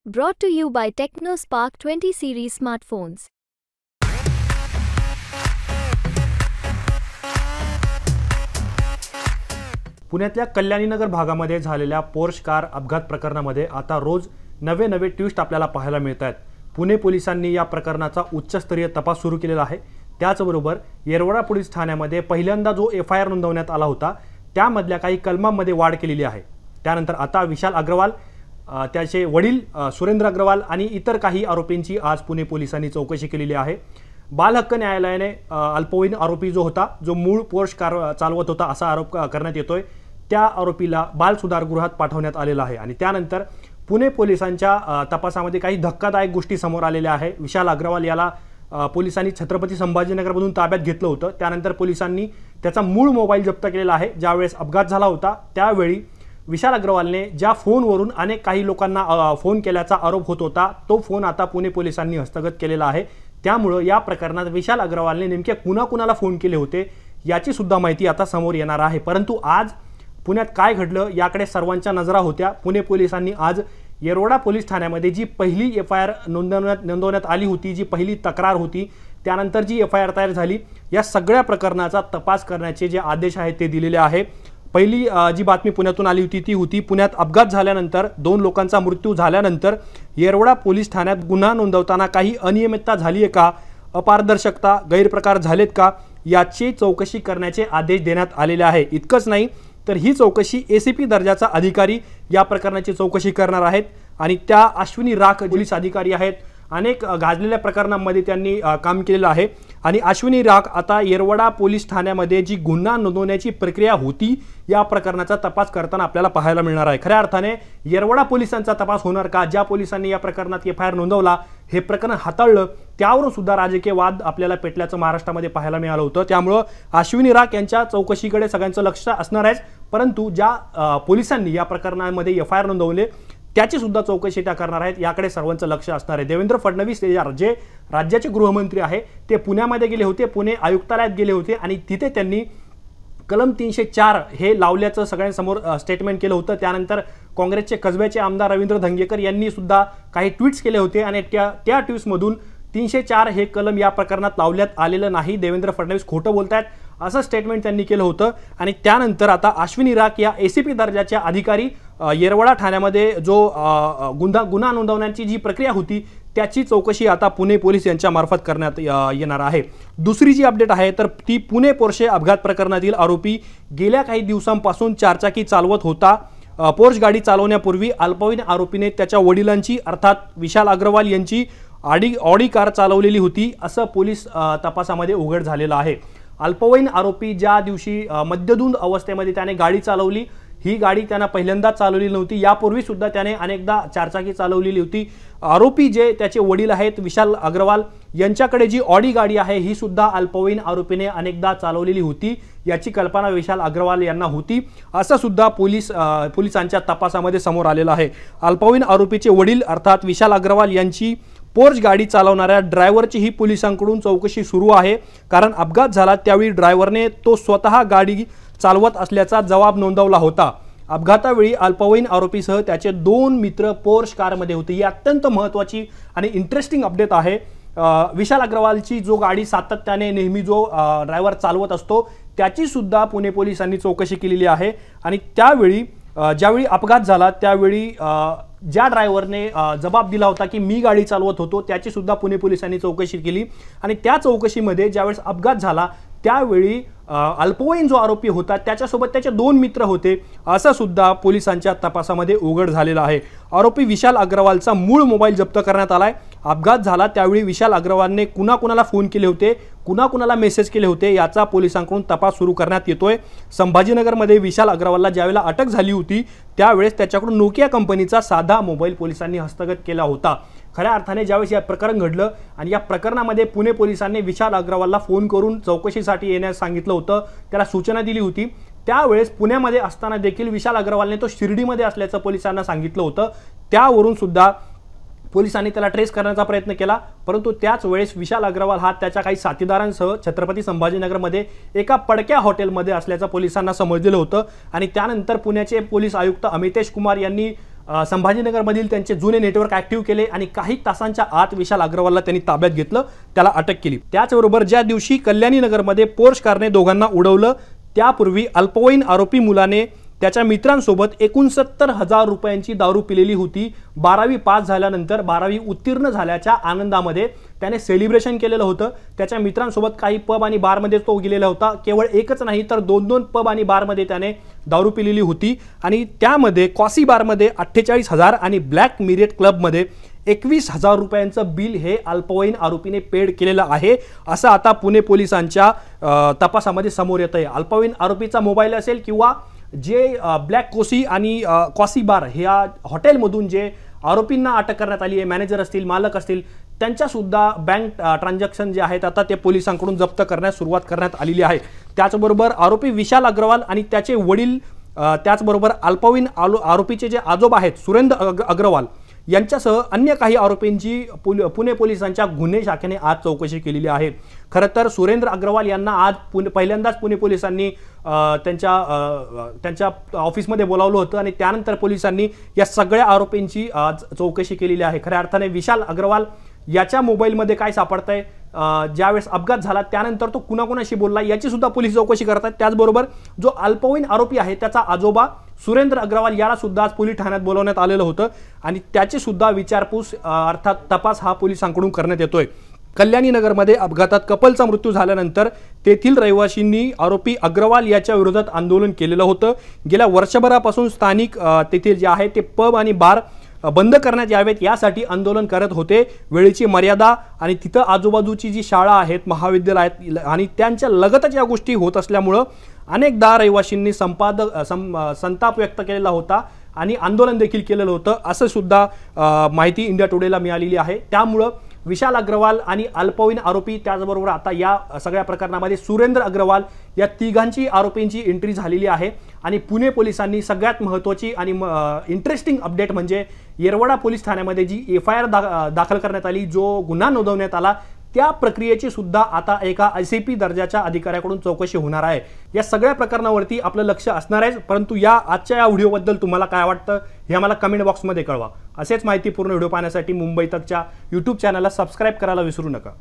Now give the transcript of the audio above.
Brought to you by TechnoSpark 20 series smartphones. पुण्यातल्या कल्याणीनगर भागामध्ये झालेल्या पोर्श कार अपघात प्रकरणामध्ये आता रोज नवे ट्विस्ट आपल्याला पाहायला मिळतात। पुणे पोलिसांनी या प्रकरणाचा उच्चस्तरीय तपास सुरू केलेला आहे। त्याचबरोबर येरवडा पोलीस ठाण्यामध्ये पहिल्यांदा जो FIR नोंदवण्यात आला होता त्यामधल्या काही कलमांमध्ये वाढ केलेली आहे। त्यानंतर आता विशाल अग्रवाल, त्याचे वडील सुरेंद्र अग्रवाल आणि इतर काही आरोपींची आज पुणे पोलिसांनी चौकशी केलेली आहे। बाल हक्क न्यायालयाने अल्पवयीन आरोपी जो होता, जो मूळ पोर्श कार चालवत होता असा आरोप करण्यात येतोय, त्या आरोपीला बाल सुधारगृहात पाठवण्यात आलेला आहे। आणि त्यानंतर पुणे पोलिसांच्या तपासामध्ये काही धक्कादायक गोष्टी समोर आलेल्या आहे। विशाल अग्रवाल याला पोलिसांनी छत्रपती संभाजीनगरमधून ताब्यात घेतलं होतं। त्यानंतर पोलिसांनी त्याचा मूळ मोबाईल जप्त केलेला आहे। ज्यावेळेस अपघात झाला होता त्यावेळी विशाल अग्रवालने ज्या फोनवरून अनेक काही लोकांना फोन केल्याचा आरोप होत होता, तो फोन आता पुणे पोलिसांनी हस्तगत केलेला आहे। त्यामुळे या प्रकरणात विशाल अग्रवालने नेमके कुणाकुणाला फोन केले होते याची सुद्धा माहिती आता समोर येणार आहे। परंतु आज पुण्यात काय घडलं याकडे सर्वांच्या नजरा होत्या। पुणे पोलिसांनी आज येरवडा पोलीस ठाण्यामध्ये जी पहिली FIR नोंदवण्यात आली होती, जी पहिली तक्रार होती, त्यानंतर जी FIR तयार झाली, या सगळ्या प्रकरणाचा तपास करण्याचे जे आदेश आहेत ते दिलेले आहे। पहिली जी बातमी पुण्यातून आली होती ती होती पुण्यात अपघात झाल्यानंतर 2 लोकांचा मृत्यू झाल्यानंतर येरवडा पोलीस ठाण्यात गुन्हा नोंदवताना काही अनियमितता झाली आहे का, अपारदर्शकता, गैरप्रकार झालेत का याची चौकशी करण्याचे आदेश देण्यात आलेले आहे। इतकंच नाही तर ही चौकशी ACP दर्जाचा अधिकारी या प्रकरणाची चौकशी करणार आहेत आणि त्या अश्विनी राख पोलीस अधिकारी आहेत। अनेक गाजलेल्या प्रकरणांमध्ये त्यांनी काम केलेलं आहे आणि अश्विनी राख आता येरवडा पोलीस ठाण्यामध्ये जी गुन्हा नोंदवण्याची प्रक्रिया होती या प्रकरणाचा तपास करताना आपल्याला पाहायला मिळणार आहे। खऱ्या अर्थाने येरवडा पोलिसांचा तपास होणार का? ज्या पोलिसांनी या प्रकरणात FIR नोंदवला, हे प्रकरण हाताळलं, त्यावरून सुद्धा राजकीय वाद आपल्याला पेटल्याचं महाराष्ट्रामध्ये पाहायला मिळालं होतं। त्यामुळे अश्विनी राख यांच्या चौकशीकडे सगळ्यांचं लक्ष असणार आहे। परंतु ज्या पोलिसांनी या प्रकरणामध्ये FIR नोंदवले त्याची सुद्धा चौकशी त्या करणार आहेत, याकडे सर्वांचं लक्ष असणार आहे। देवेंद्र फडणवीस जे राज्याचे गृहमंत्री आहे ते पुण्यामध्ये गेले होते, पुणे आयुक्तालयात गेले होते आणि तिथे त्यांनी कलम 304 हे लावल्याचं सगळ्यांसमोर स्टेटमेंट केलं होतं। त्यानंतर काँग्रेसचे कसब्याचे आमदार रवींद्र धंगेकर यांनी सुद्धा काही ट्विट्स केले होते आणि त्या ट्विट्समधून 304 हे कलम या प्रकरणात लावण्यात आलेलं नाही, देवेंद्र फडणवीस खोटं बोलतायत असं स्टेटमेंट त्यांनी केलं होतं। आणि त्यानंतर आता अश्विनी राख या ACP दर्जाच्या अधिकारी येरवडा ठाण्यामध्ये जो गुन्हा नोंदवण्याची जी प्रक्रिया होती त्याची चौकशी आता पुणे पोलीस यांच्या मार्फत करण्यात येणार आहे। दुसरी जी अपडेट आहे तर ती पुणे पोर्शे अपघात प्रकरणातील आरोपी गेल्या काही दिवसांपासून चारचाकी चालवत होता। पोर्श गाडी चालवण्यापूर्वी अल्पवयीन आरोपीने त्याच्या वडिलांची अर्थात विशाल अग्रवाल यांची ऑडी कार चालवलेली होती असं पोलीस तपासामध्ये उघड झालेलं आहे। अल्पवयीन आरोपी ज्या दिवशी मद्यधुंद अवस्थेमध्ये त्याने गाडी चालवली, ही गाडी त्याने पहिल्यांदा चालवली नव्हती, यापूर्वी सुद्धा त्याने अनेकदा चारचाकी चालवलेली होती। आरोपी जे त्याचे वडील आहेत विशाल अग्रवाल यांच्याकडे जी ऑडी गाडी आहे ही सुद्धा अल्पवयीन आरोपीने अनेकदा चालवलेली होती, याची कल्पना विशाल अग्रवाल यांना होती असं सुद्धा पोलिसांच्या तपासामध्ये समोर आलेलं आहे। अल्पवयीन आरोपीचे वडील अर्थात विशाल अग्रवाल यांची पोर्श गाडी चालवणाऱ्या ड्रायव्हरची ही पोलिसांकडून चौकशी सुरू आहे, कारण अपघात झाला त्यावेळी ड्रायव्हरने तो स्वतः गाडी चालवत असल्याचा जबाब नोंदवला होता। अपघातावेळी अल्पवयीन आरोपीसह त्याचे 2 मित्र पोर्श कारमध्ये होते। ही अत्यंत महत्त्वाची आणि इंटरेस्टिंग अपडेट आहे। विशाल अग्रवालची जो गाडी सातत्याने नेहमी जो ड्रायव्हर चालवत असतो त्याची सुद्धा पुणे पोलिसांनी चौकशी केलेली आहे आणि त्यावेळी ज्यावेळी अपघात झाला त्यावेळी ज्या ड्रायव्हरने जबाब दिला होता की मी गाडी चालवत होतो त्याची सुद्धा पुणे पोलिसांनी चौकशी केली आणि त्या चौकशीमध्ये ज्यावेळेस अपघात झाला त्यावेळी अल्पवयीन जो आरोपी होता त्याच्यासोबत त्याचे 2 मित्र होते असं सुद्धा पोलिसांच्या तपासामध्ये उघड झालेलं आहे। आरोपी विशाल अग्रवालचा मूळ मोबाईल जप्त करण्यात आलाय। अपघात झाला त्यावेळी विशाल अग्रवालने कुणाकुणाला फोन केले होते, कुणाकुणाला मेसेज केले होते याचा पोलिसांकडून तपास सुरू करण्यात येतोय। संभाजीनगरमध्ये विशाल अग्रवालला ज्यावेळेला अटक झाली होती त्यावेळेस त्याच्याकडून नोकिया कंपनीचा साधा मोबाईल पोलिसांनी हस्तगत केला होता। खऱ्या अर्थाने ज्यावेळेस या प्रकरण घडलं आणि या प्रकरणामध्ये पुणे पोलिसांनी विशाल अग्रवालला फोन करून चौकशीसाठी येण्यास सांगितलं होतं, त्याला सूचना दिली होती, त्यावेळेस पुण्यामध्ये असताना देखील विशाल अग्रवालने तो शिर्डीमध्ये असल्याचं पोलिसांना सांगितलं होतं। त्यावरून सुद्धा पोलिसांनी त्याला ट्रेस करण्याचा प्रयत्न केला, परंतु त्याच वेळेस विशाल अग्रवाल हा त्याच्या काही साथीदारांसह छत्रपती संभाजीनगरमध्ये एका पडक्या हॉटेलमध्ये असल्याचं पोलिसांना समजलेलं होतं आणि त्यानंतर पुण्याचे पोलीस आयुक्त अमितेश कुमार यांनी संभाजीनगरमधील त्यांचे जुने नेटवर्क ऍक्टिव्ह केले आणि काही तासांच्या आत विशाल अग्रवालला त्यांनी ताब्यात घेतलं, त्याला अटक केली। त्याचबरोबर ज्या दिवशी कल्याणी नगरमध्ये पोर्श कारने दोघांना उडवलं त्यापूर्वी अल्पवयीन आरोपी मुलाने त्याच्या मित्रांसोबत 69,000 रुपयांची दारू पिलेली होती। 12वी पास झाल्यानंतर 12वी उत्तीर्ण झाल्याच्या आनंदामध्ये त्याने सेलिब्रेशन केलेलं होतं। त्याच्या मित्रांसोबत काही पब आणि बारमध्ये तो गेलेला होता। केवळ एकच नाही तर 2-2 पब आणि बारमध्ये त्याने दारू पिलेली होती आणि त्यामध्ये कॉसी बारमध्ये 48,000 आणि ब्लॅक मिरेट क्लबमध्ये 21,000 रुपयांचं बिल हे अल्पवयीन आरोपीने पेड केलेलं आहे, असं आता पुणे पोलिसांच्या तपासामध्ये समोर येत आहे। अल्पवयीन आरोपीचा मोबाईल असेल किंवा जे ब्लॅक कोसी आणि कॉसी बार ह्या हॉटेलमधून जे आरोपींना अटक करण्यात आली आहे, मॅनेजर असतील, मालक असतील, त्यांच्या सुद्धा बँक ट्रान्झॅक्शन जे आहेत आता ते पोलिसांकडून जप्त करण्यास सुरुवात करण्यात आलेली आहे। त्याचबरोबर आरोपी विशाल अग्रवाल आणि त्याचे वडील, त्याचबरोबर अल्पवयीन आरोपीचे जे आजोबा आहेत सुरेंद्र अग्रवाल यांच्यासह अन्य काही आरोपींची पुणे पोलिसांच्या गुन्हे शाखेने आज चौकशी केलेली आहे। खरं तर सुरेंद्र अग्रवाल यांना आज पहिल्यांदाच पुणे पोलिसांनी त्यांच्या ऑफिसमध्ये बोलावलं होतं आणि त्यानंतर पोलिसांनी या सगळ्या आरोपींची आज चौकशी केलेली आहे। खऱ्या अर्थाने विशाल अग्रवाल याच्या मोबाईलमध्ये काय सापडतंय, ज्यावेळेस अपघात झाला त्यानंतर तो कुणाकुणाशी बोलला याची सुद्धा पोलीस चौकशी करतात। त्याचबरोबर जो अल्पवयीन आरोपी आहे त्याचा आजोबा सुरेंद्र अग्रवाल याला सुद्धा आज पोलीस ठाण्यात बोलवण्यात आलेलं होतं आणि त्याची सुद्धा विचारपूस अर्थात तपास हा पोलिसांकडून करण्यात येतोय। कल्याणी नगरमध्ये अपघातात कपलचा मृत्यू झाल्यानंतर तेथील रहिवाशींनी आरोपी अग्रवाल याच्या विरोधात आंदोलन केलेलं होतं। गेल्या वर्षभरापासून स्थानिक तेथील जे आहे ते पब आणि बार बंद करण्यात यावेत यासाठी आंदोलन करत होते। वेळेची मर्यादा आणि तिथं आजूबाजूची जी शाळा आहेत, महाविद्यालय आहेत आणि त्यांच्या लगतच या गोष्टी होत असल्यामुळं अनेकदा रहिवाशींनी संताप व्यक्त केलेला होता आणि आंदोलन देखील केलेलं होतं, असं सुद्धा माहिती इंडिया टुडेला मिळालेली आहे। त्यामुळं विशाल अग्रवाल आणि अल्पवयीन आरोपी त्याचबरोबर आता या सगळ्या प्रकरणामध्ये सुरेंद्र अग्रवाल या तिघांची आरोपींची एंट्री झालेली आहे आणि पुणे पोलिसांनी सगळ्यात महत्त्वाची आणि इंटरेस्टिंग अपडेट म्हणजे येरवडा पोलीस ठाण्यामध्ये जी FIR दाखल करण्यात आली, जो गुन्हा नोंदवण्यात आला, त्या प्रक्रियेची सुद्धा आता एका ICP दर्जाच्या अधिकाऱ्याकडून चौकशी होणार आहे। या सगळ्या प्रकरणावरती आपलं लक्ष असणार आहे, परंतु आजच्या या व्हिडिओबद्दल तुम्हाला काय वाटतं हे आम्हाला कमेंट बॉक्समध्ये कळवा। असेच माहितीपूर्ण व्हिडिओ पाहण्यासाठी मुंबई तकच्या YouTube चॅनलला सबस्क्राइब करायला विसरू नका।